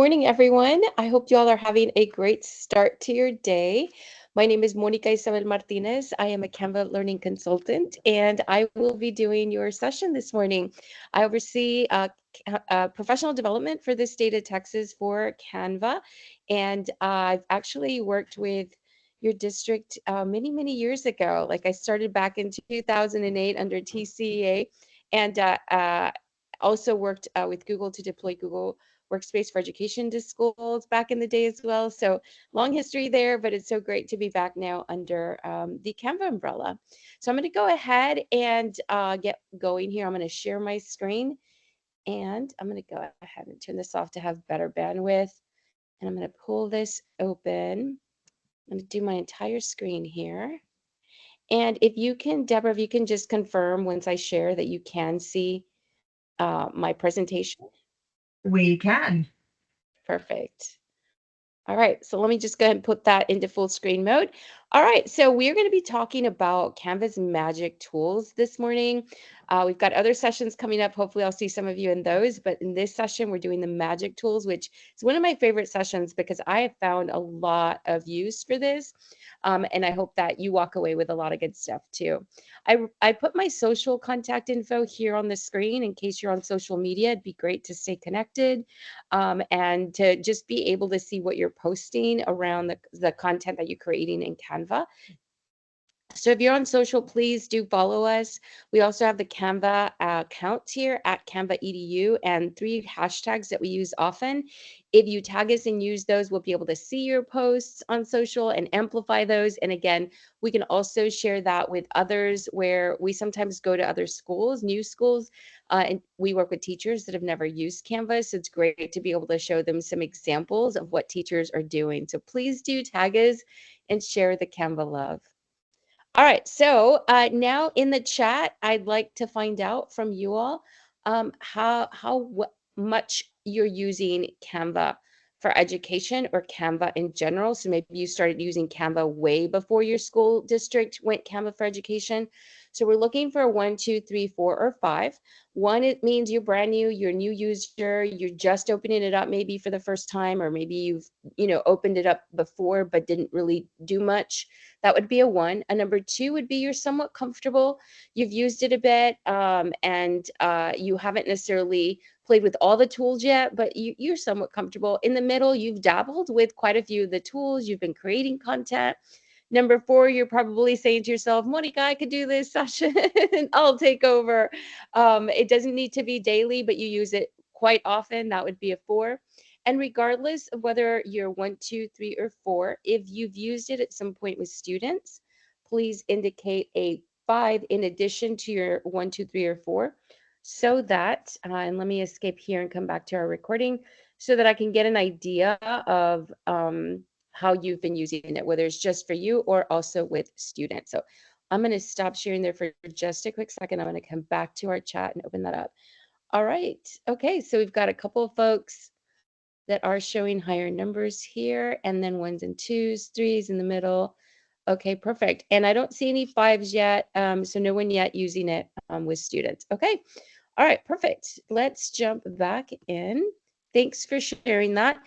Morning, everyone. I hope you all are having a great start to your day. My name is Monica Isabel Martinez. I am a Canva learning consultant, and I will be doing your session this morning. I oversee professional development for the state of Texas for Canva, and I've actually worked with your district many years ago. Like I started back in 2008 under TCEA, and also worked with Google to deploy Google Workspace for Education to schools back in the day as well. So long history there, but it's so great to be back now under the Canva umbrella. So I'm going to go ahead and get going here. I'm going to share my screen and I'm going to go ahead and turn this off to have better bandwidth. And I'm going to pull this open. I'm going to do my entire screen here. And if you can, Deborah, if you can just confirm once I share that you can see my presentation. We can. Perfect. All right, so let me just go ahead and put that into full screen mode. All right, so we're going to be talking about Canva's magic tools this morning. We've got other sessions coming up. Hopefully, I'll see some of you in those. But in this session, we're doing the magic tools, which is one of my favorite sessions because I have found a lot of use for this. And I hope that you walk away with a lot of good stuff too. I put my social contact info here on the screen in case you're on social media. It'd be great to stay connected and to just be able to see what you're posting around the content that you're creating in Canva. So if you're on social, please do follow us. We also have the Canva account here at Canva EDU and 3 hashtags that we use often. If you tag us and use those, we'll be able to see your posts on social and amplify those. And again, we can also share that with others where we sometimes go to other schools, new schools, and we work with teachers that have never used Canva. So it's great to be able to show them some examples of what teachers are doing. So please do tag us and share the Canva love. All right, so now in the chat, I'd like to find out from you all how much you're using Canva for education or Canva in general. So maybe you started using Canva way before your school district went Canva for education. So we're looking for 1, 2, 3, 4, or 5. 1, it means you're brand new, you're a new user, you're just opening it up maybe for the first time, or maybe you've opened it up before but didn't really do much. That would be a 1. A number 2 would be you're somewhat comfortable. You've used it a bit, and you haven't necessarily played with all the tools yet, but you're somewhat comfortable. In the middle, you've dabbled with quite a few of the tools. You've been creating content. Number 4, you're probably saying to yourself, Monica, I could do this session. I'll take over. It doesn't need to be daily, but you use it quite often. That would be a 4. And regardless of whether you're 1, 2, 3, or 4, if you've used it at some point with students, please indicate a 5 in addition to your 1, 2, 3, or 4, so that, and let me escape here and come back to our recording, so that I can get an idea of how you've been using it, whether it's just for you or also with students. So I'm going to stop sharing there for just a quick second. I'm going to come back to our chat and open that up. All right. Okay. So we've got a couple of folks that are showing higher numbers here, and then 1s and 2s, 3s in the middle. Okay, perfect. And I don't see any 5s yet, so no one yet using it with students. Okay, all right, perfect. Let's jump back in. Thanks for sharing that.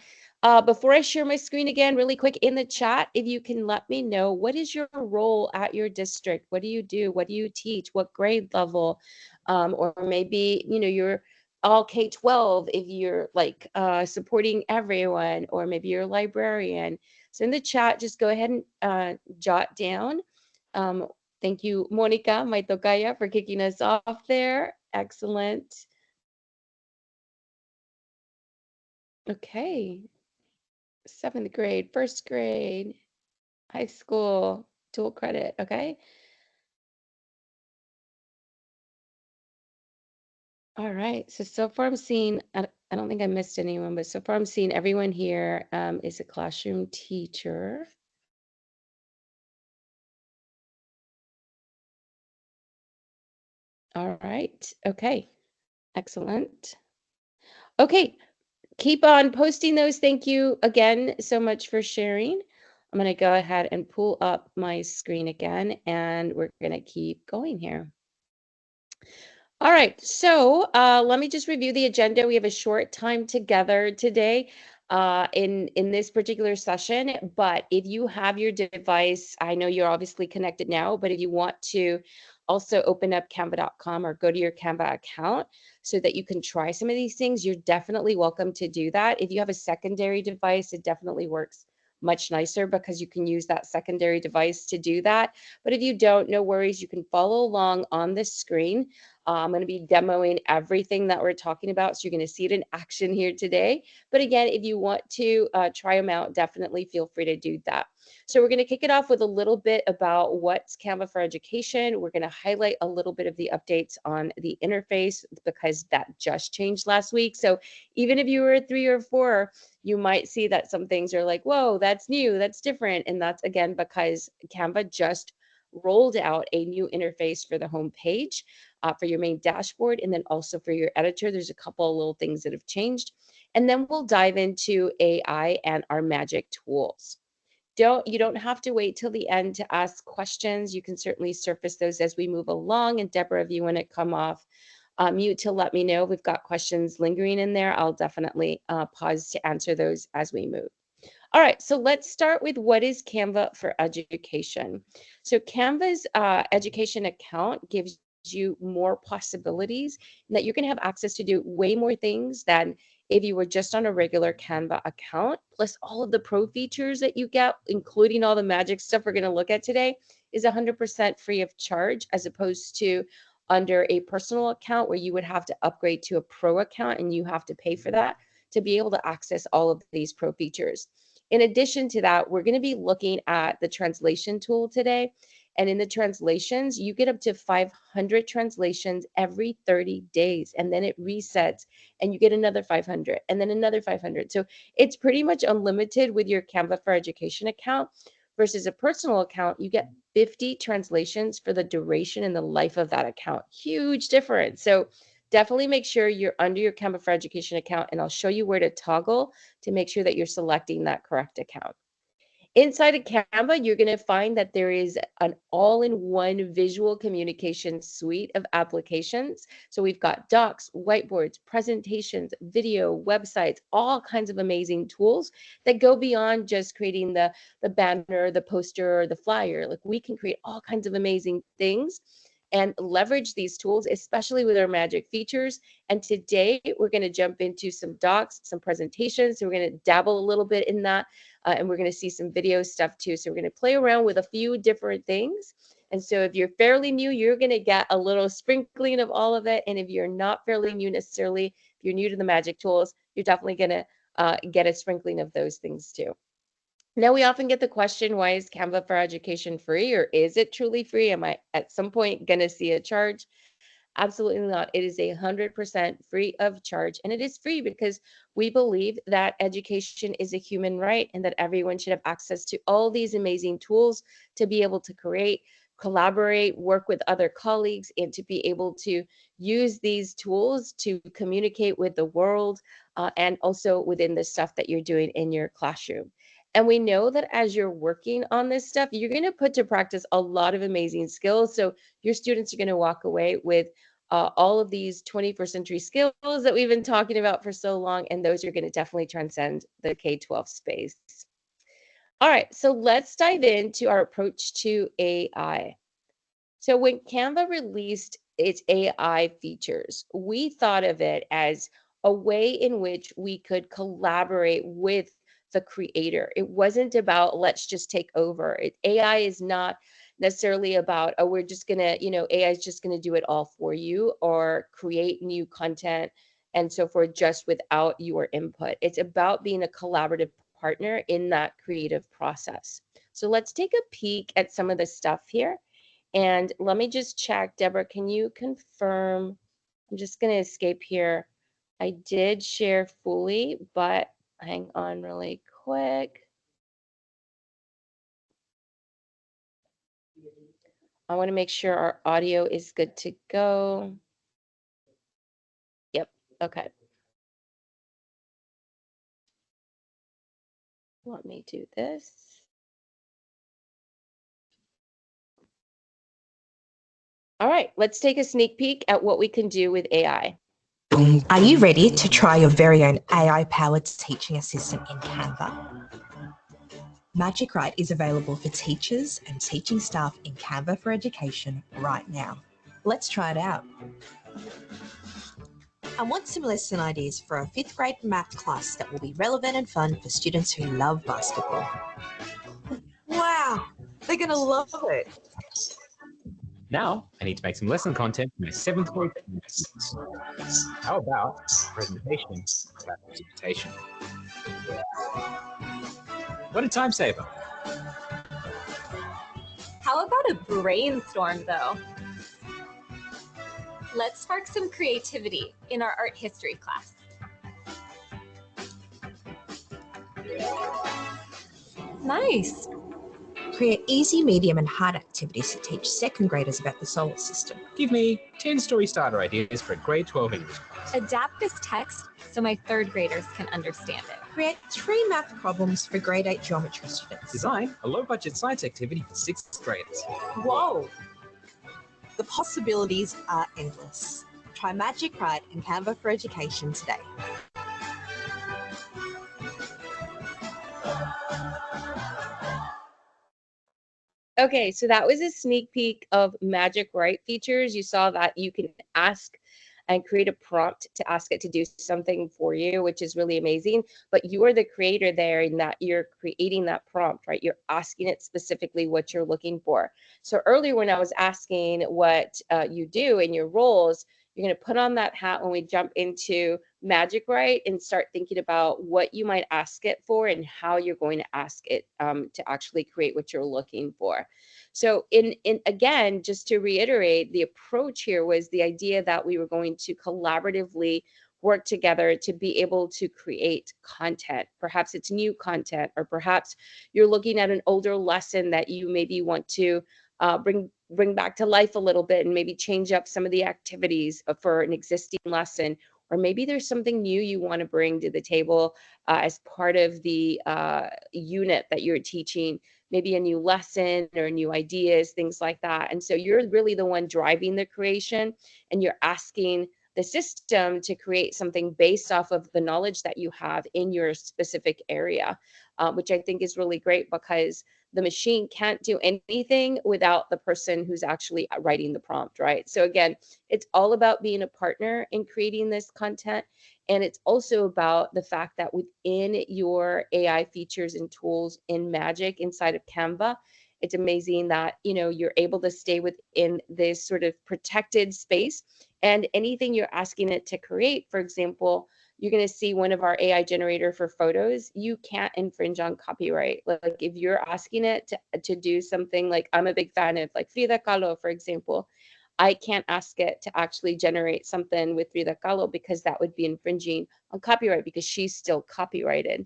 Before I share my screen again, really quick in the chat, if you can let me know, what is your role at your district? What do you do? What do you teach? What grade level? Or maybe, you're all K-12 if you're like supporting everyone, or maybe you're a librarian. So in the chat, just go ahead and jot down. Um, Thank you, Monica, my tocaya, for kicking us off there. Excellent. Okay. 7th grade, 1st grade, high school, dual credit. Okay. All right. So far I'm seeing, I don't think I missed anyone, but so far I'm seeing everyone here is a classroom teacher. All right. Okay. Excellent. Okay. Keep on posting those. Thank you again so much for sharing. I'm going to go ahead and pull up my screen again, and we're going to keep going here. All right, so let me just review the agenda. We have a short time together today. in this particular session. But if you have your device, I know you're obviously connected now, but if you want to also open up canva.com or go to your Canva account so that you can try some of these things, you're definitely welcome to do that. If you have a secondary device, it definitely works much nicer because you can use that secondary device to do that. But if you don't, no worries, you can follow along on this screen. I'm going to be demoing everything that we're talking about, so you're going to see it in action here today. But again, if you want to try them out, definitely feel free to do that. So we're going to kick it off with a little bit about what's Canva for Education. We're going to highlight a little bit of the updates on the interface because that just changed last week. So even if you were a 3 or 4, you might see that some things are like, whoa, that's new, that's different. And that's again because Canva just rolled out a new interface for the home page, for your main dashboard, and then also for your editor. There's a couple of little things that have changed. And then we'll dive into AI and our magic tools. You don't have to wait till the end to ask questions. You can certainly surface those as we move along. And Deborah, if you want to come off mute to let me know if we've got questions lingering in there, I'll definitely pause to answer those as we move. All right, so let's start with what is Canva for Education. So Canva's education account gives you more possibilities, and that you're going to have access to do way more things than if you were just on a regular Canva account. Plus all of the pro features that you get, including all the magic stuff we're going to look at today, is 100% free of charge, as opposed to under a personal account where you would have to upgrade to a pro account and you have to pay for that to be able to access all of these pro features. In addition to that, we're going to be looking at the translation tool today. And in the translations, you get up to 500 translations every 30 days, and then it resets, and you get another 500, and then another 500. So it's pretty much unlimited with your Canva for Education account versus a personal account. You get 50 translations for the duration and the life of that account. Huge difference. So definitely make sure you're under your Canva for Education account, and I'll show you where to toggle to make sure that you're selecting that correct account. Inside of Canva, you're going to find that there is an all-in-one visual communication suite of applications. So we've got docs, whiteboards, presentations, video, websites, all kinds of amazing tools that go beyond just creating the banner, the poster, or the flyer. Like, we can create all kinds of amazing things and leverage these tools, especially with our magic features. And today we're going to jump into some docs, some presentations. So we're going to dabble a little bit in that. And we're going to see some video stuff too. So we're going to play around with a few different things. And so if you're fairly new, you're going to get a little sprinkling of all of it. And if you're not fairly new necessarily, if you're new to the magic tools, you're definitely going to get a sprinkling of those things too. Now, we often get the question, why is Canva for Education free, or is it truly free? Am I at some point going to see a charge? Absolutely not. It is 100% free of charge. And it is free because we believe that education is a human right and that everyone should have access to all these amazing tools to be able to create, collaborate, work with other colleagues, and to be able to use these tools to communicate with the world, and also within the stuff that you're doing in your classroom. And we know that as you're working on this stuff, you're going to put to practice a lot of amazing skills. So your students are going to walk away with all of these 21st century skills that we've been talking about for so long, and those are going to definitely transcend the K-12 space. All right, so let's dive into our approach to AI. So when Canva released its AI features, we thought of it as a way in which we could collaborate with the creator. It wasn't about let's just take over. AI is not necessarily about, oh, we're just gonna, AI is just gonna do it all for you or create new content and so forth just without your input. It's about being a collaborative partner in that creative process. So let's take a peek at some of the stuff here. And let me just check, Deborah, can you confirm? I'm just going to escape here. I did share fully, but hang on really quick. I want to make sure our audio is good to go. Yep. Okay. Let me do this. All right, let's take a sneak peek at what we can do with AI. Are you ready to try your very own AI-powered teaching assistant in Canva? Magic Write is available for teachers and teaching staff in Canva for Education right now. Let's try it out. I want some lesson ideas for a 5th grade math class that will be relevant and fun for students who love basketball. Wow, they're going to love it. Now, I need to make some lesson content for my 7th grade students. How about a presentation about presentation? What a time saver. How about a brainstorm, though? Let's spark some creativity in our art history class. Nice. Create easy, medium and hard activities to teach 2nd graders about the solar system. Give me 10 story starter ideas for a grade 12 English class. Adapt this text so my 3rd graders can understand it. Create 3 math problems for grade 8 geometry students. Design a low-budget science activity for 6th graders. Whoa! The possibilities are endless. Try Magic Write and Canva for Education today. Okay, so that was a sneak peek of Magic Write features. You saw that you can ask and create a prompt to ask it to do something for you, which is really amazing. But you are the creator there in that you're creating that prompt, right? You're asking it specifically what you're looking for. So earlier when I was asking what you do in your roles, you're going to put on that hat when we jump into Magic Write and start thinking about what you might ask it for and how you're going to ask it to actually create what you're looking for. So in again, just to reiterate, the approach here was the idea that we were going to collaboratively work together to be able to create content. Perhaps it's new content, or perhaps you're looking at an older lesson that you maybe want to bring back to life a little bit and maybe change up some of the activities for an existing lesson. Or maybe there's something new you want to bring to the table as part of the unit that you're teaching, maybe a new lesson or new ideas, things like that. And so you're really the one driving the creation, and you're asking the system to create something based off of the knowledge that you have in your specific area, which I think is really great because the machine can't do anything without the person who's actually writing the prompt, right? So again, it's all about being a partner in creating this content. And it's also about the fact that within your AI features and tools in Magic inside of Canva, it's amazing that, you know, you're able to stay within this sort of protected space, and anything you're asking it to create, for example, you're going to see one of our AI generator for photos. You can't infringe on copyright. Like if you're asking it to do something, like I'm a big fan of like Frida Kahlo, for example, I can't ask it to actually generate something with Frida Kahlo because that would be infringing on copyright because she's still copyrighted.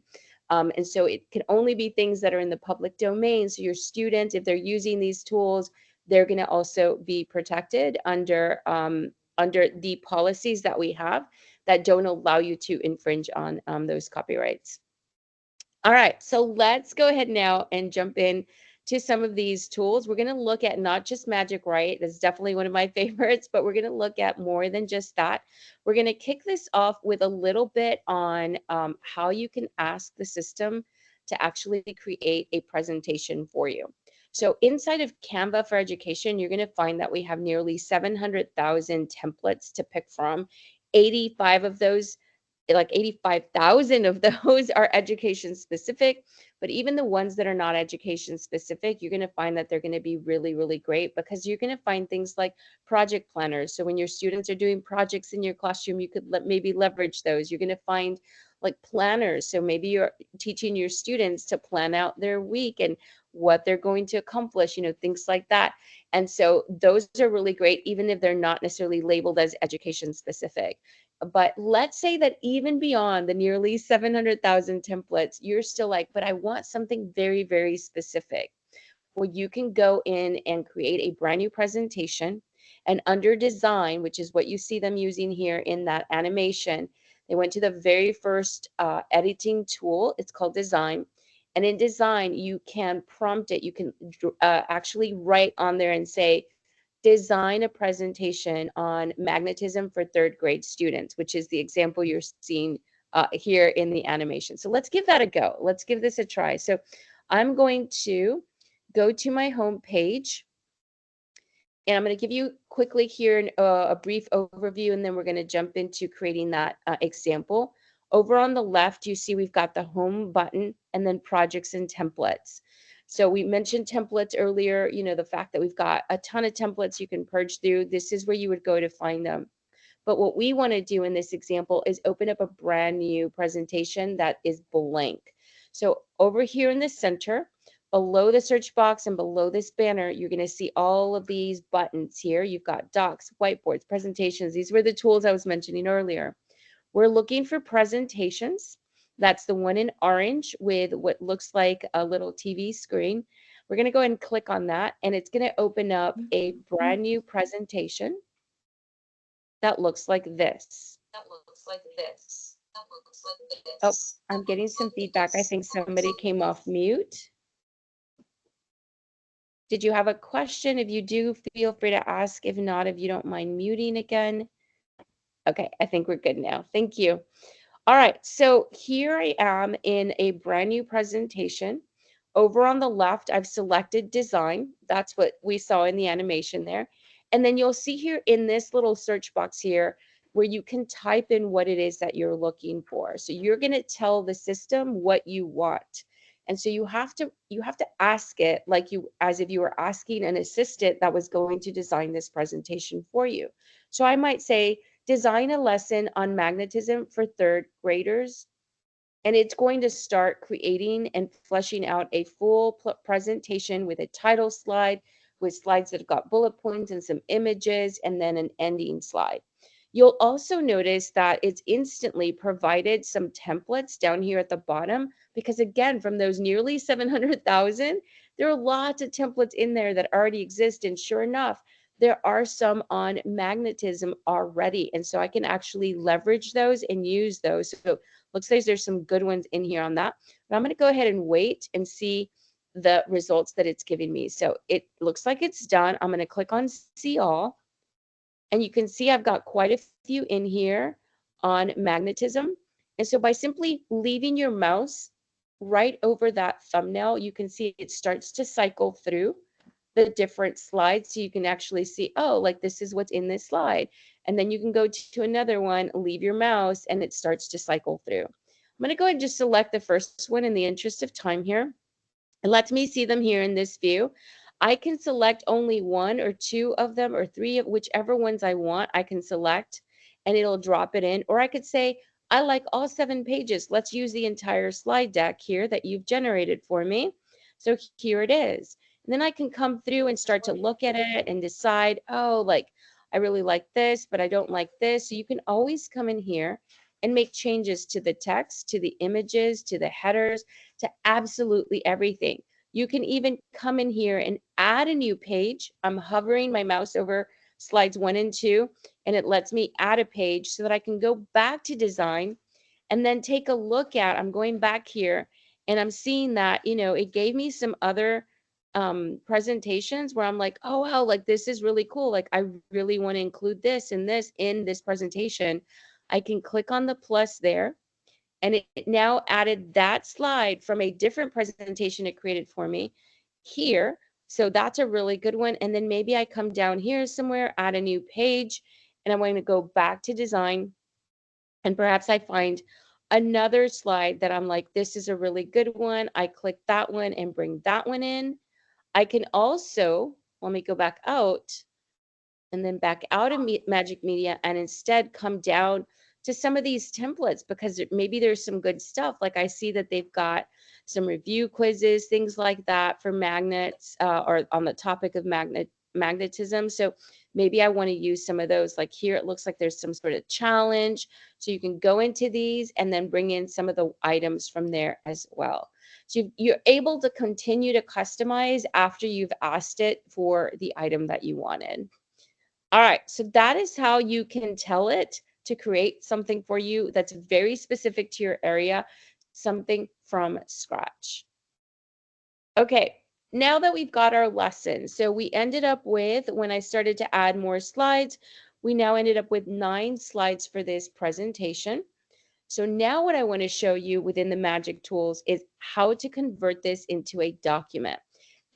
And so it can only be things that are in the public domain. So your students, if they're using these tools, they're going to also be protected under the policies that we have that don't allow you to infringe on those copyrights. All right, so let's go ahead now and jump in to some of these tools. We're going to look at not just Magic Write. That's definitely one of my favorites, but we're going to look at more than just that. We're going to kick this off with a little bit on how you can ask the system to actually create a presentation for you. So inside of Canva for Education, you're going to find that we have nearly 700,000 templates to pick from. 85 of those, like 85,000 of those are education specific, but even the ones that are not education specific, you're going to find that they're going to be really, really great because you're going to find things like project planners. So when your students are doing projects in your classroom, you could maybe leverage those. You're going to find like planners. So maybe you're teaching your students to plan out their week and what they're going to accomplish, you know, things like that. And so those are really great, even if they're not necessarily labeled as education specific. But let's say that even beyond the nearly 700,000 templates, you're still like, but I want something very, very specific. Well, you can go in and create a brand new presentation. And under design, which is what you see them using here in that animation, they went to the very first editing tool. It's called design. And in design, you can prompt it. You can actually write on there and say, design a presentation on magnetism for third grade students, which is the example you're seeing here in the animation. So let's give that a go. Let's give this a try. So I'm going to go to my home page, and I'm going to give you quickly here a brief overview, and then we're going to jump into creating that example. Over on the left, you see we've got the home button and then projects and templates. So we mentioned templates earlier, you know, the fact that we've got a ton of templates you can purge through. This is where you would go to find them. But what we want to do in this example is open up a brand new presentation that is blank. So over here in the center, below the search box and below this banner, you're going to see all of these buttons here. You've got docs, whiteboards, presentations. These were the tools I was mentioning earlier. We're looking for presentations. That's the one in orange with what looks like a little TV screen. We're going to go ahead and click on that, and it's going to open up a brand new presentation that looks like this. Oh, I'm getting some feedback. I think somebody came off mute. Did you have a question? If you do, feel free to ask. If not, if you don't mind muting again. Okay, I think we're good now. Thank you. All right, so here I am in a brand new presentation. Over on the left, I've selected design. That's what we saw in the animation there. And then you'll see here in this little search box here where you can type in what it is that you're looking for. So you're going to tell the system what you want. And so you have to ask it like you, as if you were asking an assistant that was going to design this presentation for you. So I might say, design a lesson on magnetism for third graders. And it's going to start creating and fleshing out a full presentation with a title slide, with slides that have got bullet points and some images, and then an ending slide. You'll also notice that it's instantly provided some templates down here at the bottom, because again, from those nearly 700,000, there are lots of templates in there that already exist. And sure enough, there are some on magnetism already. And so I can actually leverage those and use those. So looks like there's some good ones in here on that. But I'm going to go ahead and wait and see the results that it's giving me. So it looks like it's done. I'm going to click on see all. And you can see I've got quite a few in here on magnetism. And so by simply leaving your mouse right over that thumbnail, you can see it starts to cycle through the different slides. So you can actually see, oh, like this is what's in this slide. And then you can go to another one, leave your mouse, and it starts to cycle through. I'm going to go ahead and just select the first one in the interest of time here. It lets me see them here in this view. I can select only one or two of them or three of whichever ones I want. I can select and it'll drop it in. Or I could say, I like all 7 pages. Let's use the entire slide deck here that you've generated for me. So here it is. And then I can come through and start to look at it and decide, oh, like I really like this, but I don't like this. So you can always come in here and make changes to the text, to the images, to the headers, to absolutely everything. You can even come in here and add a new page. I'm hovering my mouse over slides 1 and 2, and it lets me add a page so that I can go back to design and then take a look at, I'm going back here and I'm seeing that, you know, it gave me some other presentations where I'm like, oh, wow, like this is really cool. Like I really want to include this and this in this presentation. I can click on the plus there, and it now added that slide from a different presentation it created for me here. So that's a really good one. And then maybe I come down here somewhere, add a new page, and I'm going to go back to design. And perhaps I find another slide that I'm like, this is a really good one. I click that one and bring that one in. I can also, let me go back out and then back out of Magic Media and instead come down to some of these templates, because maybe there's some good stuff. Like I see that they've got some review quizzes, things like that for magnets or on the topic of magnetism. So maybe I want to use some of those. Like here, it looks like there's some sort of challenge. So you can go into these and then bring in some of the items from there as well. So you're able to continue to customize after you've asked it for the item that you wanted. All right, so that is how you can tell it to create something for you that's very specific to your area, something from scratch. Okay, now that we've got our lesson, so we ended up with, when I started to add more slides, we now ended up with 9 slides for this presentation. So now what I want to show you within the magic tools is how to convert this into a document.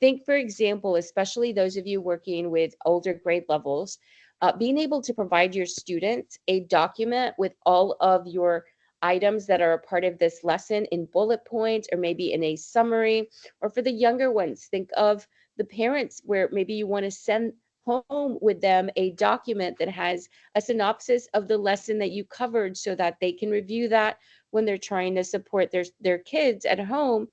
Think, for example, especially those of you working with older grade levels, being able to provide your students a document with all of your items that are a part of this lesson in bullet points or maybe in a summary. Or for the younger ones, think of the parents where maybe you want to send home with them a document that has a synopsis of the lesson that you covered so that they can review that when they're trying to support their kids at home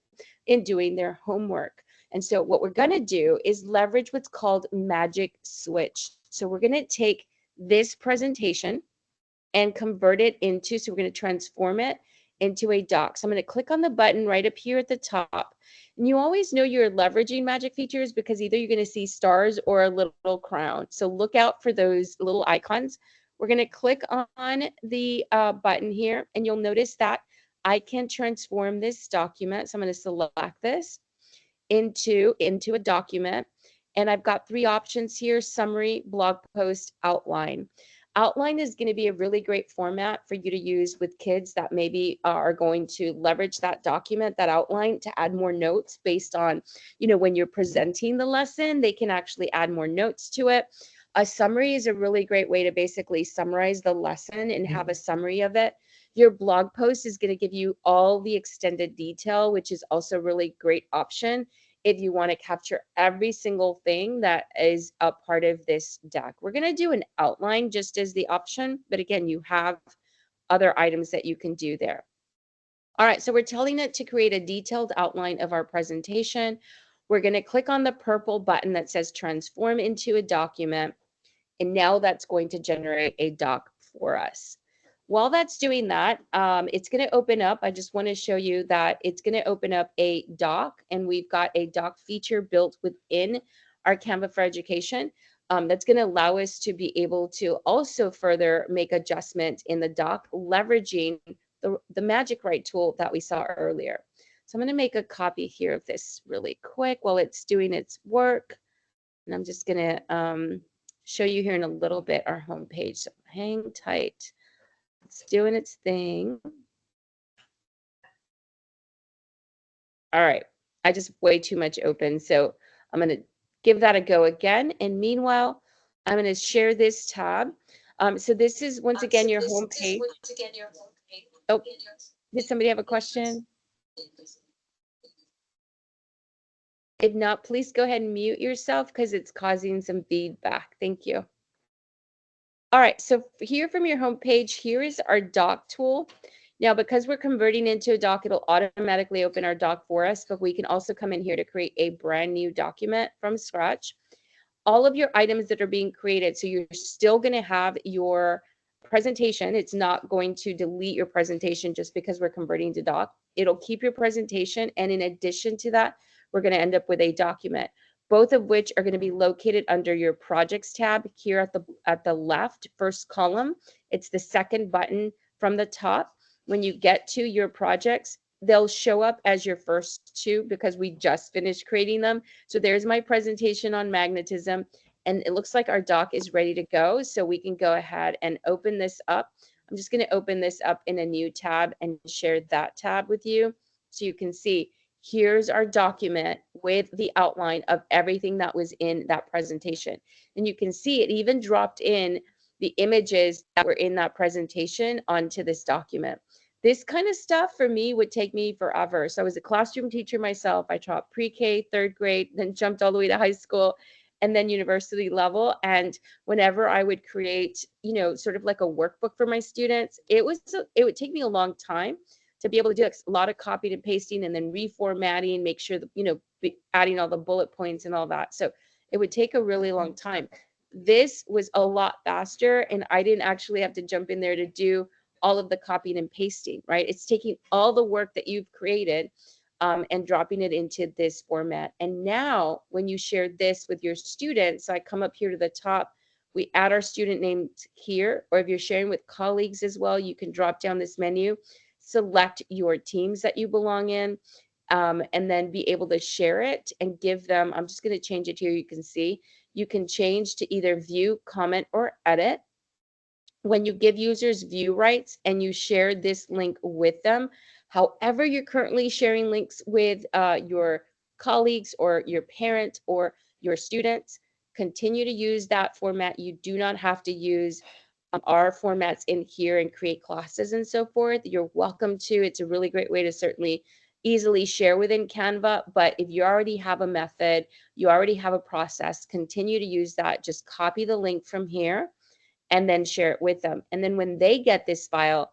in doing their homework. And so what we're going to do is leverage what's called magic switch. So we're going to take this presentation and convert it into, so we're going to transform it into a doc. So I'm going to click on the button right up here at the top. And you always know you're leveraging magic features because either you're going to see stars or a little crown. So look out for those little icons. We're going to click on the button here, and you'll notice that I can transform this document. So I'm going to select this into a document. And I've got 3 options here: summary, blog post, outline. Outline is going to be a really great format for you to use with kids that maybe are going to leverage that document, that outline, to add more notes based on, when you're presenting the lesson, they can actually add more notes to it. A summary is a really great way to basically summarize the lesson and have a summary of it. Your blog post is going to give you all the extended detail, which is also a really great option if you want to capture every single thing that is a part of this deck. We're going to do an outline just as the option, but again, you have other items that you can do there. All right, so we're telling it to create a detailed outline of our presentation. We're going to click on the purple button that says transform into a document, and now that's going to generate a doc for us. While that's doing that, it's going to open up. I just want to show you that it's going to open up a doc, and we've got a doc feature built within our Canva for Education that's going to allow us to be able to also further make adjustments in the doc, leveraging the Magic Write tool that we saw earlier. So I'm going to make a copy here of this really quick while it's doing its work. And I'm just going to show you here in a little bit our homepage. So hang tight. It's doing its thing. All right. I just way too much open. So I'm going to give that a go again. And meanwhile, I'm going to share this tab. So this is once again your homepage. Oh, did somebody have a question? If not, please go ahead and mute yourself because it's causing some feedback. Thank you. All right, so here from your homepage, here is our doc tool. Now, because we're converting into a doc, it'll automatically open our doc for us, but we can also come in here to create a brand new document from scratch. All of your items that are being created, so you're still going to have your presentation. It's not going to delete your presentation just because we're converting to doc. It'll keep your presentation, and in addition to that, we're going to end up with a document, both of which are going to be located under your projects tab here at the left first column. It's the second button from the top. When you get to your projects, they'll show up as your first 2 because we just finished creating them. So there's my presentation on magnetism, and it looks like our doc is ready to go. So we can go ahead and open this up. I'm just going to open this up in a new tab and share that tab with you so you can see. Here's our document with the outline of everything that was in that presentation. And you can see it even dropped in the images that were in that presentation onto this document. This kind of stuff for me would take me forever. So I was a classroom teacher myself. I taught pre-K, 3rd grade, then jumped all the way to high school and then university level. And whenever I would create, sort of like a workbook for my students, it would take me a long time to be able to do a lot of copying and pasting and then reformatting, make sure that, adding all the bullet points and all that. So it would take a really long time. This was a lot faster, and I didn't actually have to jump in there to do all of the copying and pasting, right? It's taking all the work that you've created and dropping it into this format. And now when you share this with your students, so I come up here to the top, we add our student names here, or if you're sharing with colleagues as well, you can drop down this menu, select your teams that you belong in, and then be able to share it and give them, I'm just going to change it here. You can see you can change to either view, comment, or edit. When you give users view rights and you share this link with them, however you're currently sharing links with your colleagues or your parents or your students, continue to use that format. You do not have to use our formats in here and create classes and so forth. You're welcome to. It's a really great way to certainly easily share within Canva. But if you already have a method, you already have a process, continue to use that. Just copy the link from here and then share it with them. And then when they get this file,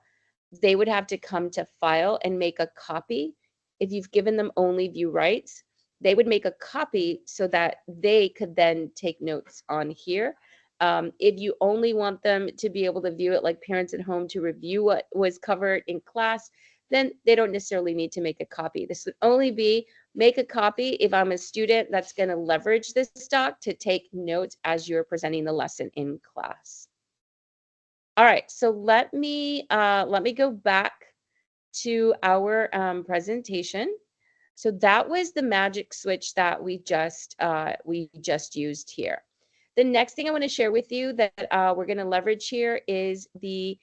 they would have to come to file and make a copy. If you've given them only view rights, they would make a copy so that they could then take notes on here. If you only want them to be able to view it like parents at home to review what was covered in class, then they don't necessarily need to make a copy. This would only be make a copy if I'm a student that's going to leverage this doc to take notes as you're presenting the lesson in class. All right, so let me go back to our presentation. So that was the magic switch that we just used here. The next thing I want to share with you that we're going to leverage here is the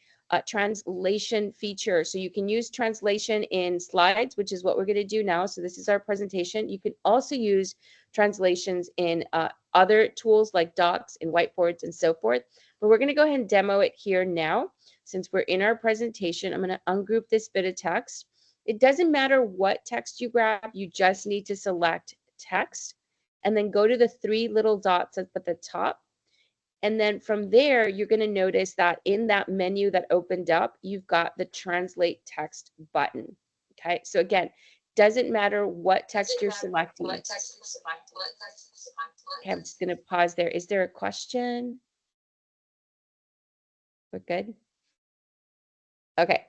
translation feature. So you can use translation in slides, which is what we're going to do now. So this is our presentation. You can also use translations in other tools like docs and whiteboards and so forth. But we're going to go ahead and demo it here now. Since we're in our presentation, I'm going to ungroup this bit of text. It doesn't matter what text you grab, you just need to select text and then go to the three little dots up at the top. And then from there, you're going to notice that in that menu that opened up, you've got the translate text button. Okay, so again, doesn't matter what text you're selecting. Okay, I'm just going to pause there. Is there a question? We're good? Okay.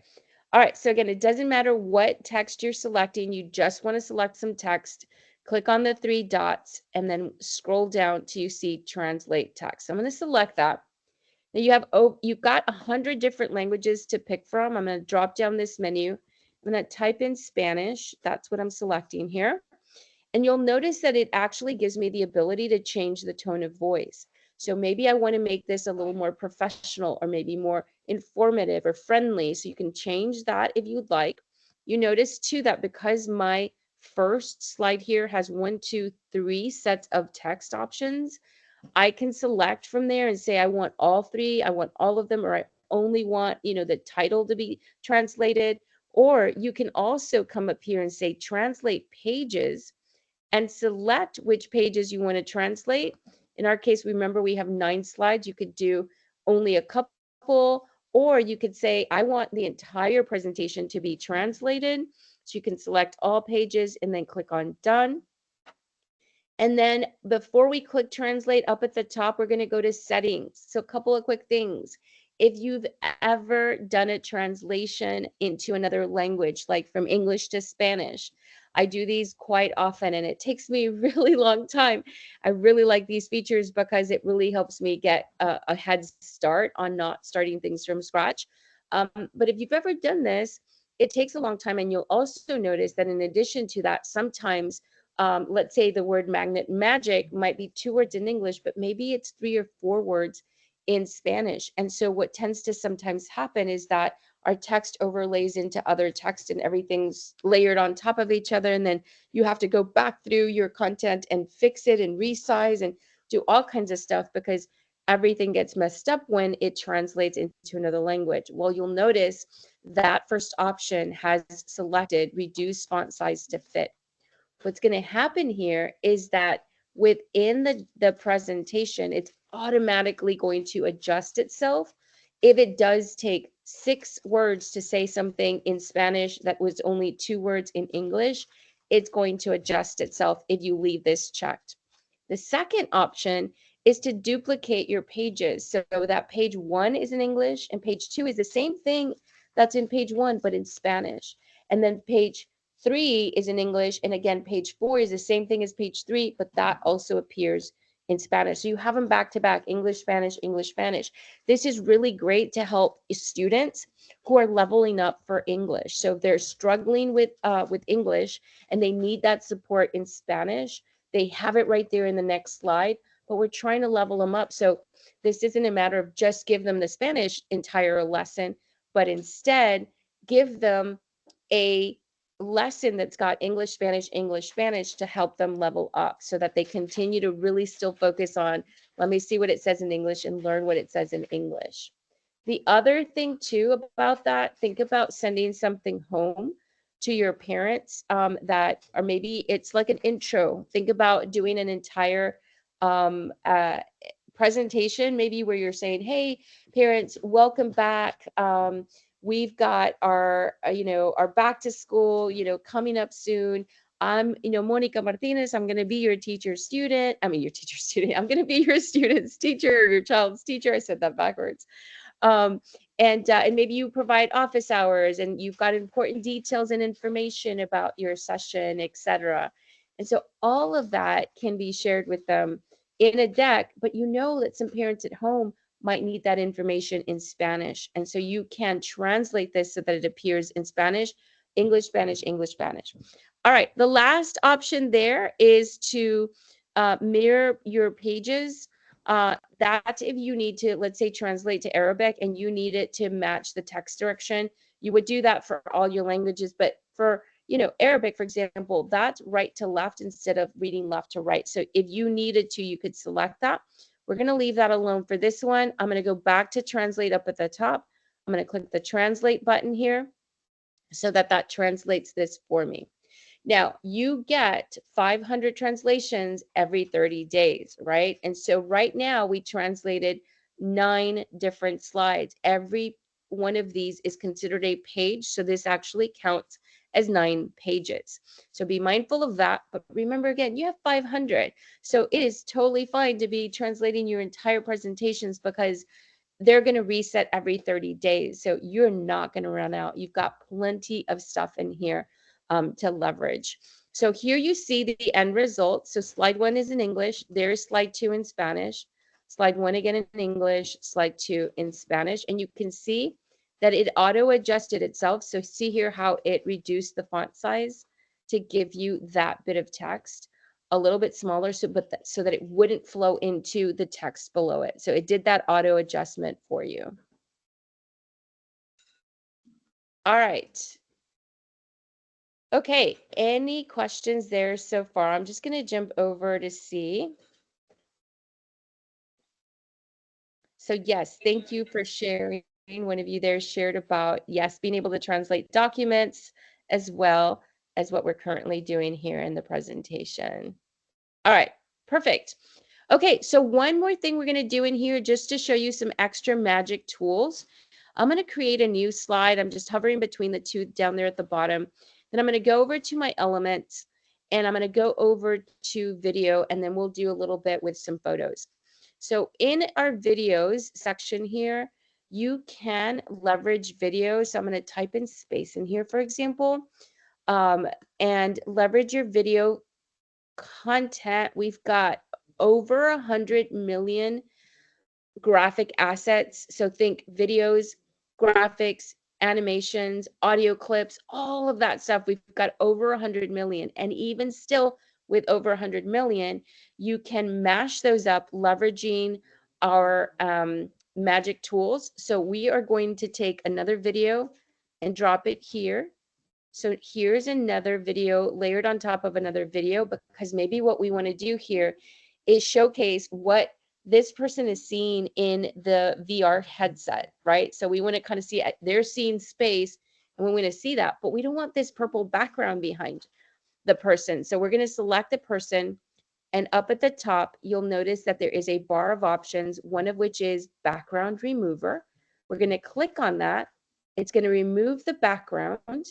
All right. So again, it doesn't matter what text you're selecting. You just want to select some text. Click on the three dots and then scroll down till you see translate text. I'm going to select that. Now you've got 100 different languages to pick from. I'm going to drop down this menu. I'm going to type in Spanish. That's what I'm selecting here. And you'll notice that it actually gives me the ability to change the tone of voice. So maybe I want to make this a little more professional or maybe more informative or friendly. So you can change that if you'd like. You notice too that because my first slide here has 1, 2, 3 sets of text options, I can select from there and say, I want all three, I want all of them, or I only want, the title to be translated. Or you can also come up here and say, translate pages and select which pages you want to translate. In our case, remember we have 9 slides. You could do only a couple, or you could say, I want the entire presentation to be translated. So you can select all pages and then click on done. And then before we click translate up at the top, we're going to go to settings. So a couple of quick things. If you've ever done a translation into another language, like from English to Spanish, I do these quite often and it takes me a really long time. I really like these features because it really helps me get a head start on not starting things from scratch. But if you've ever done this, it takes a long time. And you'll also notice that in addition to that, sometimes let's say the word magnet magic might be 2 words in English, but maybe it's 3 or 4 words in Spanish. And so what tends to sometimes happen is that our text overlays into other text and everything's layered on top of each other. And then you have to go back through your content and fix it and resize and do all kinds of stuff because everything gets messed up when it translates into another language. Well, you'll notice that first option has selected reduce font size to fit. What's going to happen here is that within the presentation, it's automatically going to adjust itself. If it does take 6 words to say something in Spanish that was only 2 words in English, it's going to adjust itself if you leave this checked. The second option is to duplicate your pages. So that page 1 is in English and page 2 is the same thing that's in page 1, but in Spanish. And then page 3 is in English. And again, page 4 is the same thing as page 3, but that also appears in Spanish. So you have them back to back, English, Spanish, English, Spanish. This is really great to help students who are leveling up for English. So if they're struggling with English and they need that support in Spanish, they have it right there in the next slide, but we're trying to level them up. So this isn't a matter of just give them the Spanish entire lesson, but instead give them a lesson that's got English, Spanish, English, Spanish to help them level up so that they continue to really still focus on, let me see what it says in English and learn what it says in English. The other thing too about that, think about sending something home to your parents that, or maybe it's like an intro. Think about doing an entire presentation, maybe where you're saying, hey, parents, welcome back. We've got our, our back to school, coming up soon. I'm, Monica Martinez. I'm going to be your teacher's student. I mean, your teacher's student. I'm going to be your student's teacher or your child's teacher. I said that backwards. And maybe you provide office hours and you've got important details and information about your session, etc. And so all of that can be shared with them in a deck, but you know that some parents at home might need that information in Spanish. And so you can translate this so that it appears in Spanish, English, Spanish, English, Spanish. All right, the last option there is to mirror your pages. That if you need to, let's say, translate to Arabic and you need it to match the text direction, you would do that for all your languages. But for, Arabic, for example, that's right to left instead of reading left to right. So if you needed to, you could select that. We're going to leave that alone for this one. I'm going to go back to translate up at the top. I'm going to click the translate button here so that that translates this for me. Now, you get 500 translations every 30 days, right? And so right now we translated 9 different slides. Every one of these is considered a page, so this actually counts as 9 pages. So be mindful of that, but remember again, you have 500. So it is totally fine to be translating your entire presentations because they're going to reset every 30 days. So you're not going to run out. You've got plenty of stuff in here to leverage. So here you see the end result. So slide 1 is in English. There's slide 2 in Spanish. Slide 1 again in English. Slide 2 in Spanish. And you can see that it auto-adjusted itself. So see here how it reduced the font size to give you that bit of text a little bit smaller, so that it wouldn't flow into the text below it. So it did that auto adjustment for you. All right. Okay, any questions there so far? I'm just going to jump over to see. So yes, thank you for sharing. One of you there shared about, yes, being able to translate documents as well as what we're currently doing here in the presentation. All right, perfect. Okay, so one more thing we're going to do in here just to show you some extra magic tools. I'm going to create a new slide. I'm just hovering between the two down there at the bottom. Then I'm going to go over to my elements and I'm going to go over to video and then we'll do a little bit with some photos. So in our videos section here, you can leverage videos. So I'm going to type in space in here, for example, and leverage your video content. We've got over 100 million graphic assets. So think videos, graphics, animations, audio clips, all of that stuff. We've got over 100 million. And even still with over 100 million, you can mash those up leveraging our magic tools. So we are going to take another video and drop it here. So here's another video layered on top of another video, because maybe what we want to do here is showcase what this person is seeing in the VR headset, right? So we want to kind of see, they're seeing space and we want to see that, but we don't want this purple background behind the person. So we're going to select the person, and up at the top, you'll notice that there is a bar of options, one of which is background remover. We're going to click on that. It's going to remove the background.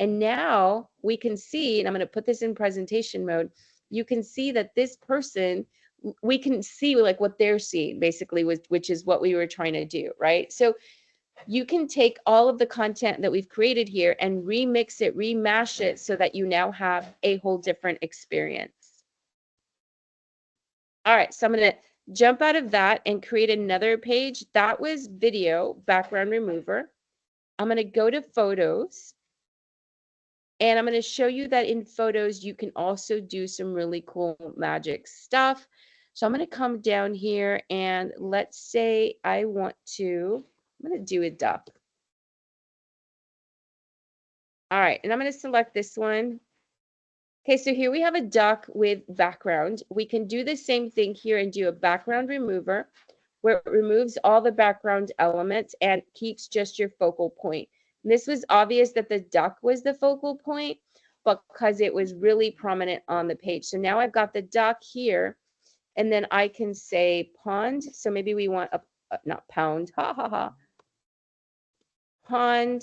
And now we can see, and I'm going to put this in presentation mode, you can see that this person, we can see like what they're seeing basically, which is what we were trying to do, right? So you can take all of the content that we've created here and remix it, remash it so that you now have a whole different experience. All right, so I'm going to jump out of that and create another page. That was video background remover. I'm going to go to photos. And I'm going to show you that in photos, you can also do some really cool magic stuff. So I'm going to come down here and let's say I want to, I'm going to do a duck. All right, and I'm going to select this one. Okay, so here we have a duck with background. We can do the same thing here and do a background remover where it removes all the background elements and keeps just your focal point. And this was obvious that the duck was the focal point because it was really prominent on the page. So now I've got the duck here, and then I can say pond. So maybe we want a, not pound, ha ha ha, pond,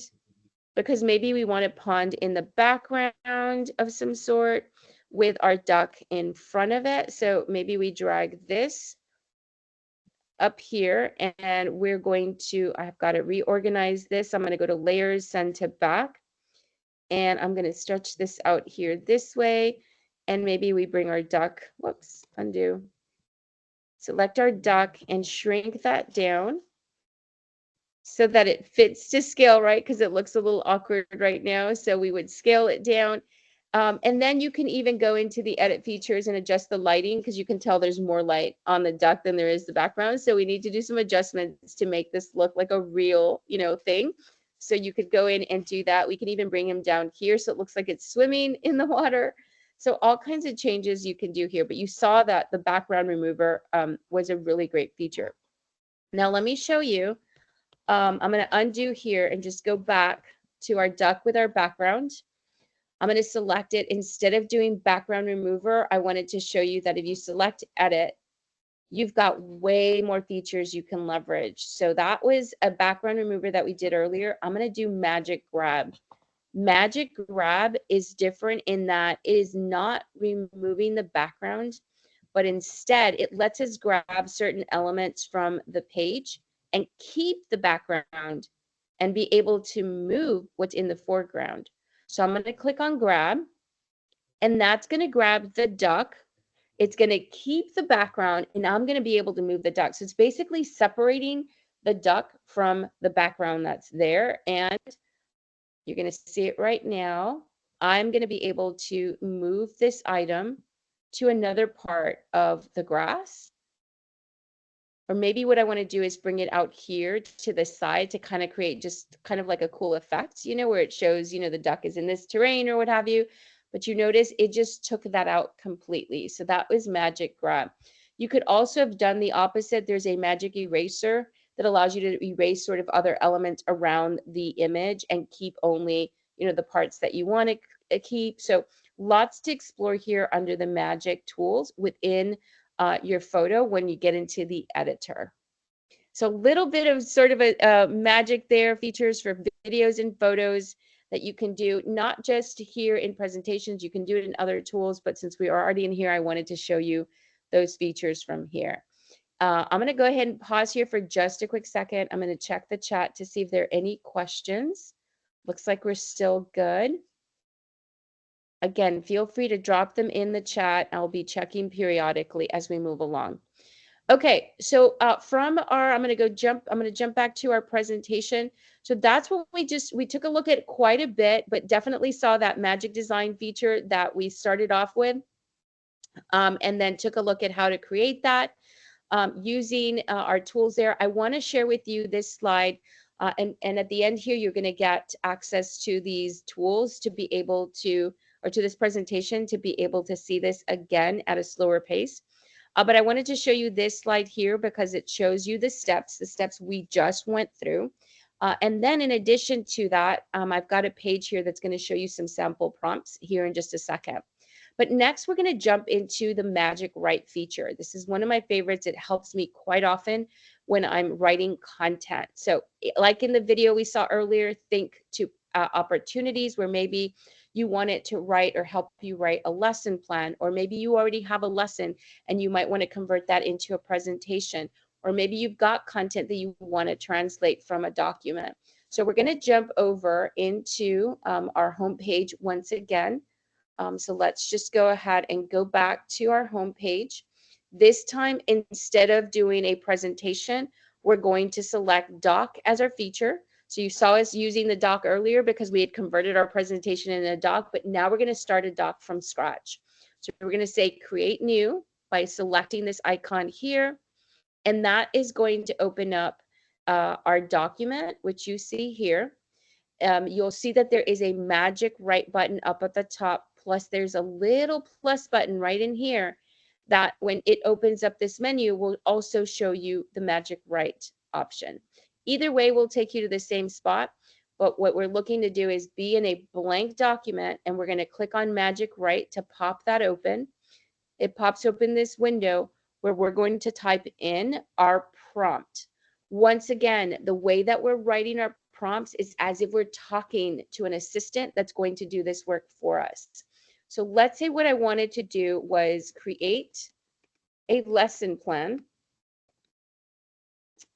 because maybe we want a pond in the background of some sort with our duck in front of it. So maybe we drag this up here and we're going to, I've got to reorganize this. I'm going to go to layers, send to back, and I'm going to stretch this out here this way. And maybe we bring our duck, whoops, undo, select our duck and shrink that down so that it fits to scale, right? Because it looks a little awkward right now. So we would scale it down. And then you can even go into the edit features and adjust the lighting because you can tell there's more light on the duck than there is the background. So we need to do some adjustments to make this look like a real, thing. So you could go in and do that. We can even bring him down here so it looks like it's swimming in the water. So all kinds of changes you can do here. But you saw that the background remover was a really great feature. Now let me show you. I'm going to undo here and just go back to our duck with our background. I'm going to select it. Instead of doing background remover, I wanted to show you that if you select edit, you've got way more features you can leverage. So that was a background remover that we did earlier. I'm going to do magic grab. Magic grab is different in that it is not removing the background, but instead it lets us grab certain elements from the page and keep the background and be able to move what's in the foreground. So I'm going to click on grab, and that's going to grab the duck. It's going to keep the background, and I'm going to be able to move the duck. So it's basically separating the duck from the background that's there. And you're going to see it right now. I'm going to be able to move this item to another part of the grass. Or maybe what I want to do is bring it out here to the side to kind of create just kind of like a cool effect, where it shows, the duck is in this terrain or what have you. But you notice it just took that out completely. So that was magic grab. You could also have done the opposite. There's a magic eraser that allows you to erase sort of other elements around the image and keep only, the parts that you want to keep. So lots to explore here under the magic tools within your photo when you get into the editor. So a little bit of sort of a magic there, features for videos and photos that you can do, not just here in presentations, you can do it in other tools, but since we are already in here, I wanted to show you those features from here. I'm going to go ahead and pause here for just a quick second. I'm going to check the chat to see if there are any questions. Looks like we're still good. Again, feel free to drop them in the chat. I'll be checking periodically as we move along. Okay, so I'm going to jump back to our presentation. So that's what we took a look at quite a bit, but definitely saw that magic design feature that we started off with, and then took a look at how to create that using our tools there. I want to share with you this slide. And at the end here, you're going to get access to these tools to be able to, or to this presentation to be able to see this again at a slower pace. But I wanted to show you this slide here because it shows you the steps we just went through. And then in addition to that, I've got a page here that's going to show you some sample prompts here in just a second. But next, we're going to jump into the magic write feature. This is one of my favorites. It helps me quite often when I'm writing content. So like in the video we saw earlier, think to opportunities where maybe you want it to write or help you write a lesson plan, or maybe you already have a lesson and you might want to convert that into a presentation, or maybe you've got content that you want to translate from a document. So we're going to jump over into our home page once again. So let's just go ahead and go back to our home page. This time, instead of doing a presentation, we're going to select doc as our feature. So you saw us using the doc earlier because we had converted our presentation in a doc, but now we're going to start a doc from scratch. So we're going to say create new by selecting this icon here, and that is going to open up our document, which you see here. You'll see that there is a magic right button up at the top, plus there's a little plus button right in here that when it opens up this menu will also show you the magic right option. Either way will take you to the same spot, but what we're looking to do is be in a blank document, and we're going to click on magic right to pop that open. It pops open this window where we're going to type in our prompt. Once again, the way that we're writing our prompts is as if we're talking to an assistant that's going to do this work for us. So let's say what I wanted to do was create a lesson plan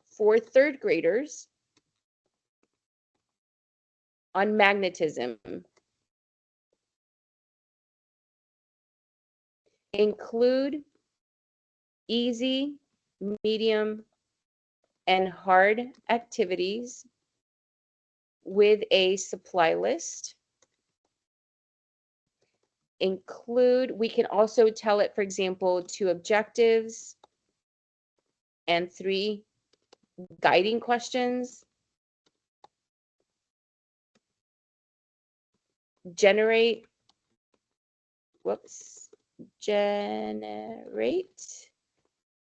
for third graders on magnetism. Include easy, medium, and hard activities with a supply list. Include, we can also tell it, for example, 2 objectives and 3 guiding questions. Generate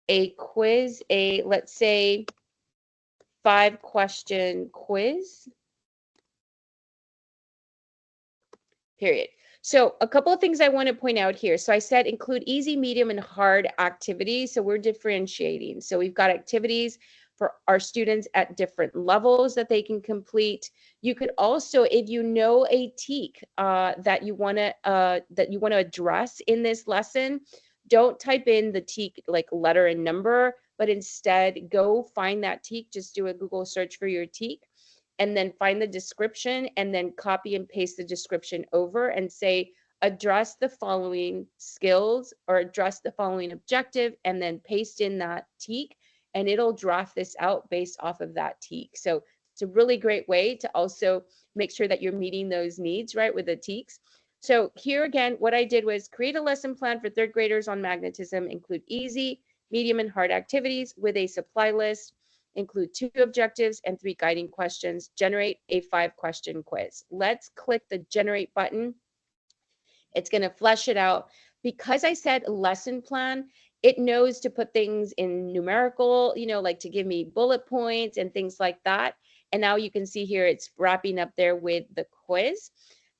a quiz, let's say 5-question quiz, period. So a couple of things I want to point out here. So I said include easy, medium, and hard activities. So we're differentiating. So we've got activities for our students at different levels that they can complete. You could also, if you know a TEK that you want to address in this lesson, don't type in the TEK like letter and number, but instead go find that TEK. Just do a Google search for your TEK, and then find the description, and then copy and paste the description over and say, address the following skills or address the following objective, and then paste in that TEK, and it'll draft this out based off of that TEK. So it's a really great way to also make sure that you're meeting those needs, right, with the TEKs. So here again, what I did was create a lesson plan for third graders on magnetism, include easy, medium, and hard activities with a supply list. Include 2 objectives and 3 guiding questions. Generate a 5-question quiz. Let's click the generate button. It's going to flesh it out. Because I said lesson plan, it knows to put things in numerical, like to give me bullet points and things like that. And now you can see here it's wrapping up there with the quiz.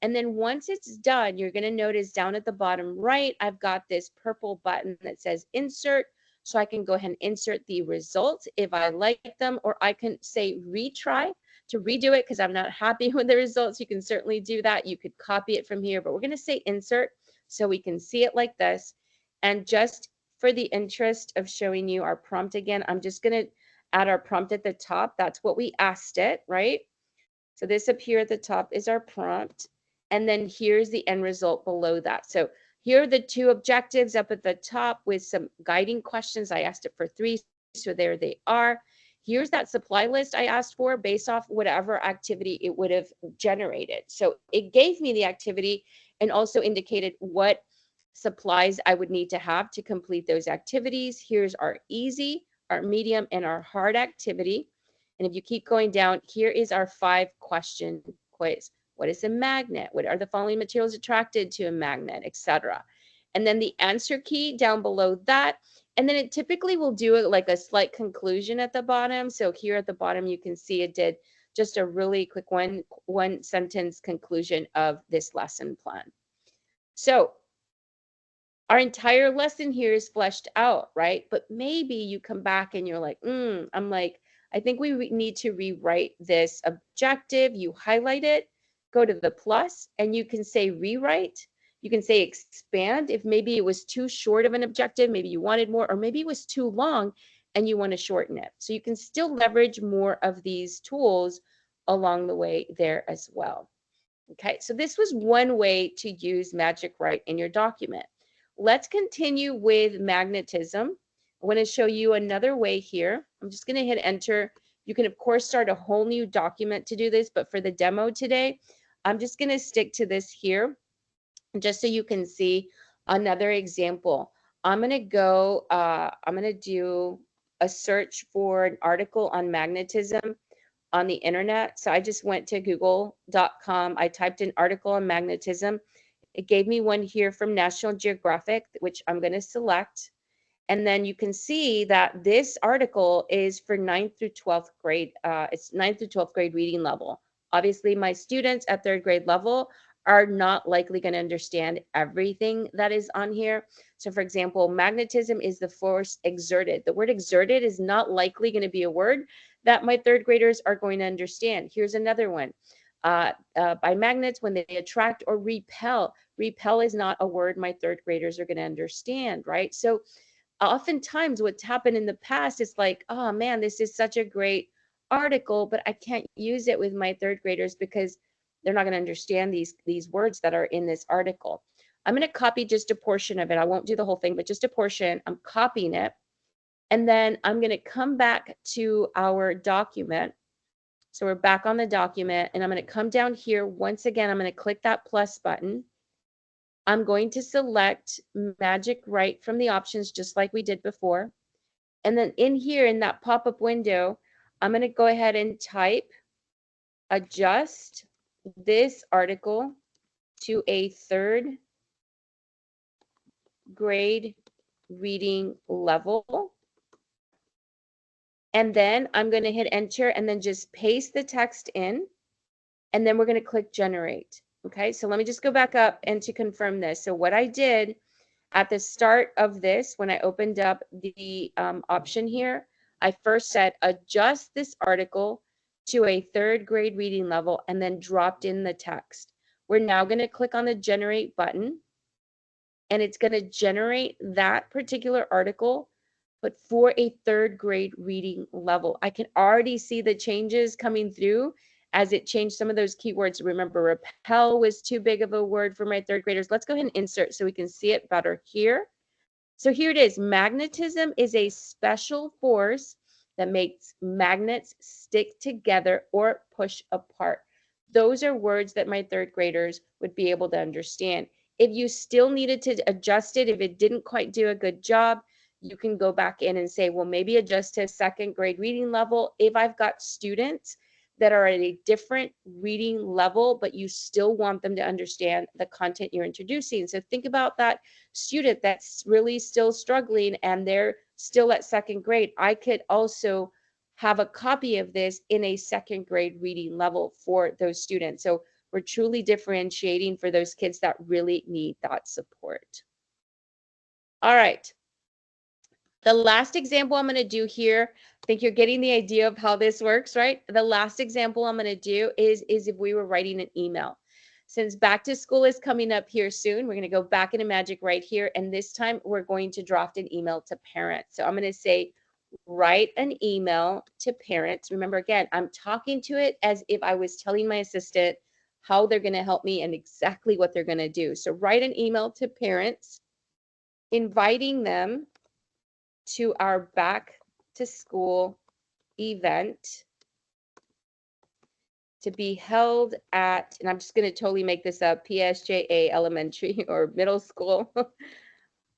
And then once it's done, you're going to notice down at the bottom right, I've got this purple button that says insert. So I can go ahead and insert the results if I like them, or I can say retry to redo it because I'm not happy with the results. You can certainly do that. You could copy it from here, but we're going to say insert so we can see it like this. And just for the interest of showing you our prompt again, I'm just going to add our prompt at the top. That's what we asked it, right? So this up here at the top is our prompt. And then here's the end result below that. So here are the 2 objectives up at the top with some guiding questions. I asked it for 3, so there they are. Here's that supply list I asked for based off whatever activity it would have generated. So it gave me the activity and also indicated what supplies I would need to have to complete those activities. Here's our easy, our medium, and our hard activity. And if you keep going down, here is our 5-question quiz. What is a magnet? What are the following materials attracted to a magnet, etc.? And then the answer key down below that. And then it typically will do it like a slight conclusion at the bottom. So here at the bottom, you can see it did just a really quick one sentence conclusion of this lesson plan. So our entire lesson here is fleshed out, right? But maybe you come back and you're like, I think we need to rewrite this objective. You highlight it, go to the plus, and you can say rewrite. You can say expand if maybe it was too short of an objective, maybe you wanted more, or maybe it was too long and you want to shorten it. So you can still leverage more of these tools along the way there as well. Okay, so this was one way to use Magic Write in your document. Let's continue with magnetism. I want to show you another way here. I'm just going to hit enter. You can, of course, start a whole new document to do this, but for the demo today, I'm just going to stick to this here just so you can see another example. I'm going to do a search for an article on magnetism on the internet. So I just went to google.com. I typed in article on magnetism. It gave me one here from National Geographic, which I'm going to select. And then you can see that this article is for 9th through 12th grade. It's 9th through 12th grade reading level. Obviously, my students at 3rd grade level are not likely going to understand everything that is on here. So for example, magnetism is the force exerted. The word exerted is not likely going to be a word that my 3rd graders are going to understand. Here's another one. By magnets, when they attract or repel. Repel is not a word my 3rd graders are going to understand, right? So oftentimes what's happened in the past is like, oh man, this is such a great article, but I can't use it with my 3rd graders because they're not going to understand these words that are in this article. I'm going to copy just a portion of it. I won't do the whole thing, but just a portion. I'm copying it. And then I'm going to come back to our document. So we're back on the document, and I'm going to come down here. Once again, I'm going to click that plus button. I'm going to select Magic Write from the options just like we did before. And then in here in that pop-up window, I'm going to go ahead and type adjust this article to a 3rd grade reading level. And then I'm going to hit enter and then just paste the text in. And then we're going to click generate. Okay, so let me just go back up and to confirm this. So what I did at the start of this, when I opened up the option here, I first said adjust this article to a 3rd grade reading level and then dropped in the text. We're now going to click on the generate button, and it's going to generate that particular article, but for a 3rd grade reading level. I can already see the changes coming through as it changed some of those keywords. Remember, repel was too big of a word for my 3rd graders. Let's go ahead and insert so we can see it better here. So here it is. Magnetism is a special force that makes magnets stick together or push apart. Those are words that my 3rd graders would be able to understand. If you still needed to adjust it, if it didn't quite do a good job, you can go back in and say, well, maybe adjust to 2nd grade reading level. If I've got students that are at a different reading level, but you still want them to understand the content you're introducing. So think about that student that's really still struggling and they're still at 2nd grade. I could also have a copy of this in a 2nd grade reading level for those students. So we're truly differentiating for those kids that really need that support. All right. The last example I'm going to do here, I think you're getting the idea of how this works, right? The last example I'm going to do is if we were writing an email. Since back to school is coming up here soon, we're going to go back into Magic right here. And this time we're going to draft an email to parents. So I'm going to say, write an email to parents. Remember, again, I'm talking to it as if I was telling my assistant how they're going to help me and exactly what they're going to do. So write an email to parents, inviting them to our back to school event to be held at, and I'm just going to totally make this up, PSJA elementary or middle school.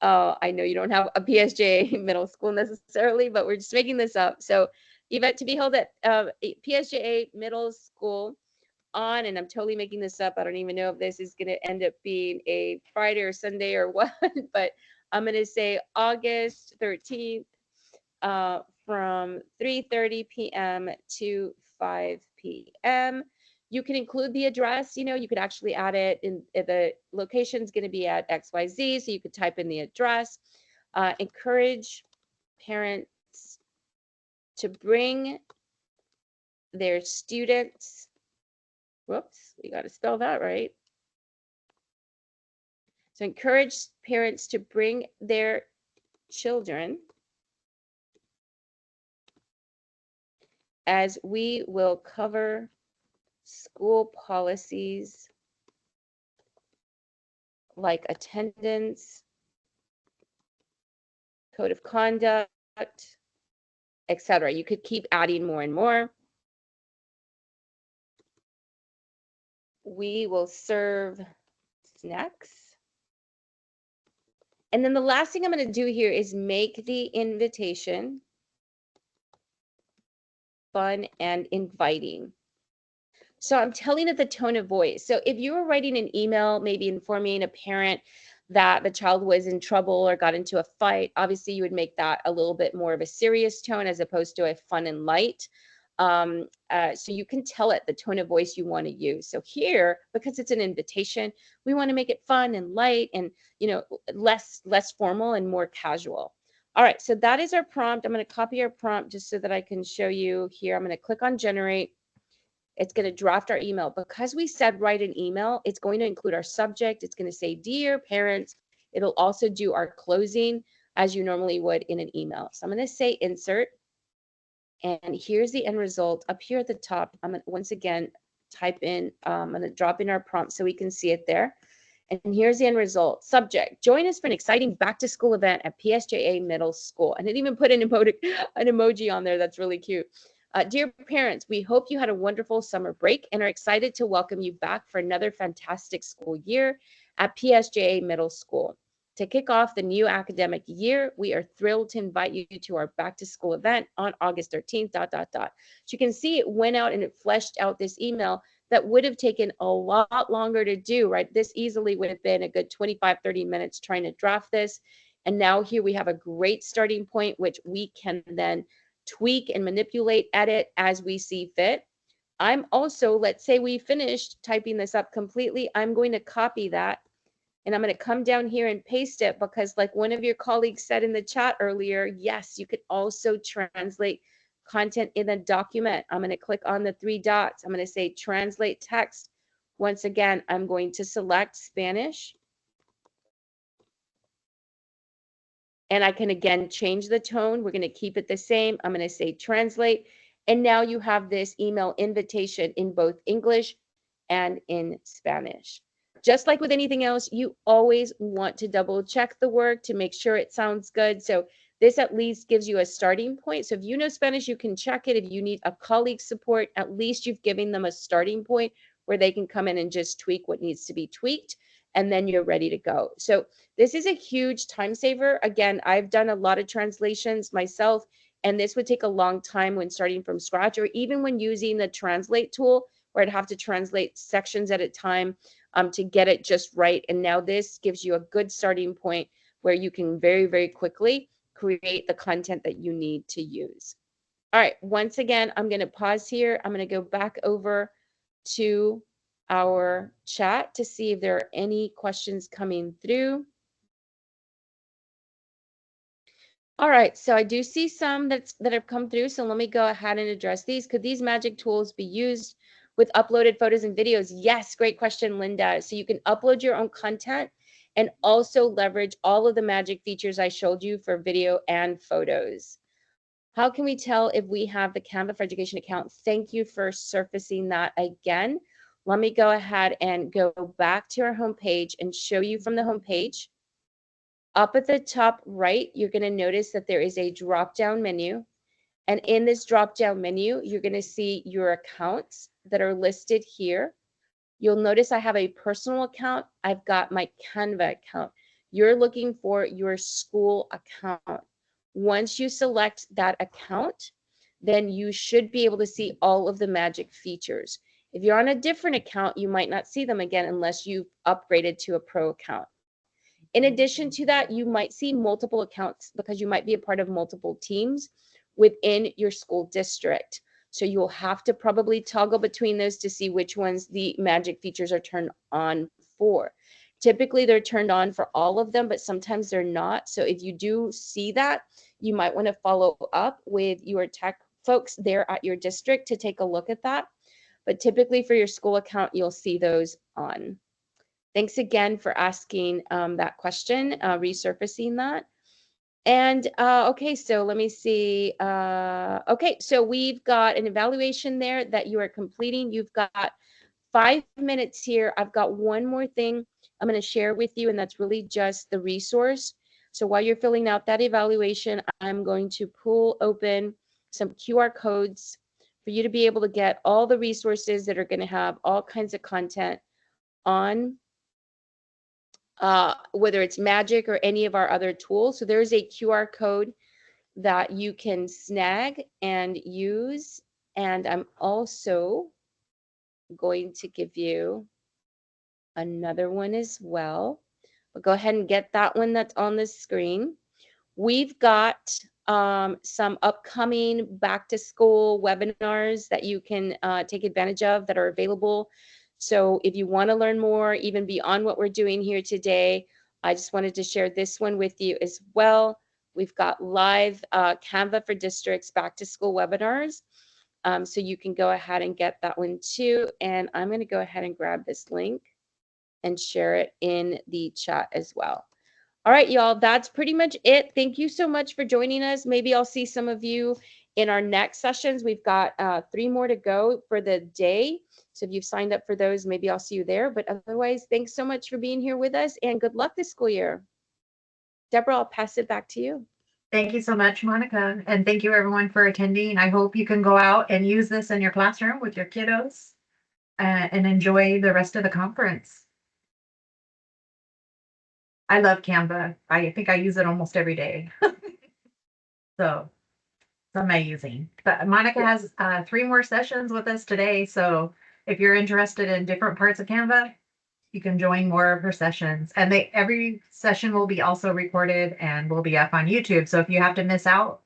I know you don't have a PSJA middle school necessarily, but we're just making this up. So event to be held at PSJA middle school on, and I'm totally making this up. I don't even know if this is going to end up being a Friday or Sunday or what, but I'm going to say August 13th from 3:30 p.m. to 5 p.m. You can include the address, you could actually add it in. The location is going to be at XYZ, so you could type in the address. Encourage parents to bring their students. Whoops, we got to spell that right. So encourage parents to bring their children, as we will cover school policies like attendance, code of conduct, etc. You could keep adding more and more. We will serve snacks. And then the last thing I'm going to do here is make the invitation fun and inviting. So I'm telling it the tone of voice. So if you were writing an email, maybe informing a parent that the child was in trouble or got into a fight, obviously you would make that a little bit more of a serious tone as opposed to a fun and light. So you can tell it the tone of voice you want to use. So here, because it's an invitation, we want to make it fun and light and, you know, less formal and more casual. All right, so that is our prompt. I'm going to copy our prompt just so that I can show you here. I'm going to click on generate. It's going to draft our email. Because we said write an email, it's going to include our subject. It's going to say, dear parents. It'll also do our closing as you normally would in an email. So I'm going to say insert. And here's the end result up here at the top. I'm going to once again type in, I'm going to drop in our prompt so we can see it there. And here's the end result. Subject, join us for an exciting back to school event at PSJA Middle School. And it even put an emoji on there. That's really cute. Dear parents, we hope you had a wonderful summer break and are excited to welcome you back for another fantastic school year at PSJA Middle School. To kick off the new academic year, we are thrilled to invite you to our back to school event on August 13th, So you can see it went out and it fleshed out this email that would have taken a lot longer to do, right? This easily would have been a good 25-30 minutes trying to draft this. And now here we have a great starting point, which we can then tweak and manipulate, edit as we see fit. I'm also, let's say we finished typing this up completely. I'm going to copy that and I'm going to come down here and paste it because like one of your colleagues said in the chat earlier, yes, you could also translate content in a document. I'm going to click on the 3 dots. I'm going to say translate text. Once again, I'm going to select Spanish. And I can again change the tone. We're going to keep it the same. I'm going to say translate. And now you have this email invitation in both English and in Spanish. Just like with anything else, you always want to double check the work to make sure it sounds good. So this at least gives you a starting point. So if you know Spanish, you can check it. If you need a colleague support, at least you've given them a starting point where they can come in and just tweak what needs to be tweaked. And then you're ready to go. So this is a huge time saver. Again, I've done a lot of translations myself, and this would take a long time when starting from scratch, or even when using the translate tool, where I'd have to translate sections at a time to get it just right. And now this gives you a good starting point where you can very, very quickly create the content that you need to use. All right, once again, I'm going to pause here. I'm going to go back over to our chat to see if there are any questions coming through. All right, so I do see some that have come through. So let me go ahead and address these. Could these magic tools be used with uploaded photos and videos? Yes, great question, Linda. So you can upload your own content and also leverage all of the magic features I showed you for video and photos. How can we tell if we have the Canva for Education account? Thank you for surfacing that again. Let me go ahead and go back to our homepage and show you from the homepage. Up at the top right, you're going to notice that there is a drop-down menu. And in this drop-down menu, you're going to see your accounts that are listed here. You'll notice I have a personal account. I've got my Canva account. You're looking for your school account. Once you select that account, then you should be able to see all of the magic features. If you're on a different account, you might not see them again unless you've upgraded to a pro account. In addition to that, you might see multiple accounts because you might be a part of multiple teams within your school district. So you'll have to probably toggle between those to see which ones the magic features are turned on for. Typically, they're turned on for all of them, but sometimes they're not. So if you do see that, you might want to follow up with your tech folks there at your district to take a look at that. But typically for your school account, you'll see those on. Thanks again for asking that question, resurfacing that. And okay, so let me see. Okay, so we've got an evaluation there that you are completing. You've got 5 minutes here. I've got one more thing I'm going to share with you, and that's really just the resource. So while you're filling out that evaluation, I'm going to pull open some QR codes for you to be able to get all the resources that are going to have all kinds of content on whether it's Magic or any of our other tools. So there's a QR code that you can snag and use. And I'm also going to give you another one as well. But go ahead and get that one that's on the screen. We've got some upcoming back to school webinars that you can take advantage of that are available. So if you want to learn more, even beyond what we're doing here today, I just wanted to share this one with you as well. We've got live Canva for Districts back to school webinars. So you can go ahead and get that one too. And I'm going to go ahead and grab this link and share it in the chat as well. All right, y'all, that's pretty much it. Thank you so much for joining us. Maybe I'll see some of you in our next sessions. We've got 3 more to go for the day. So if you've signed up for those, maybe I'll see you there. But otherwise, thanks so much for being here with us and good luck this school year. Deborah, I'll pass it back to you. Thank you so much, Monica. And thank you everyone for attending. I hope you can go out and use this in your classroom with your kiddos and enjoy the rest of the conference. I love Canva. I think I use it almost every day. So it's amazing. But Monica has 3 more sessions with us today. So if you're interested in different parts of Canva, you can join more of her sessions. And every session will be also recorded and will be up on YouTube. So if you have to miss out,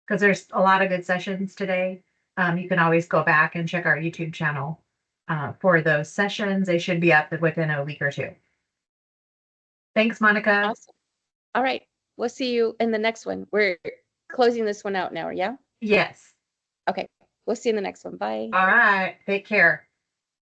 because there's a lot of good sessions today, you can always go back and check our YouTube channel for those sessions. They should be up within a week or 2. Thanks, Monica. Awesome. All right. We'll see you in the next one. We're closing this one out now, yeah? Yes. Okay. We'll see you in the next one. Bye. All right. Take care.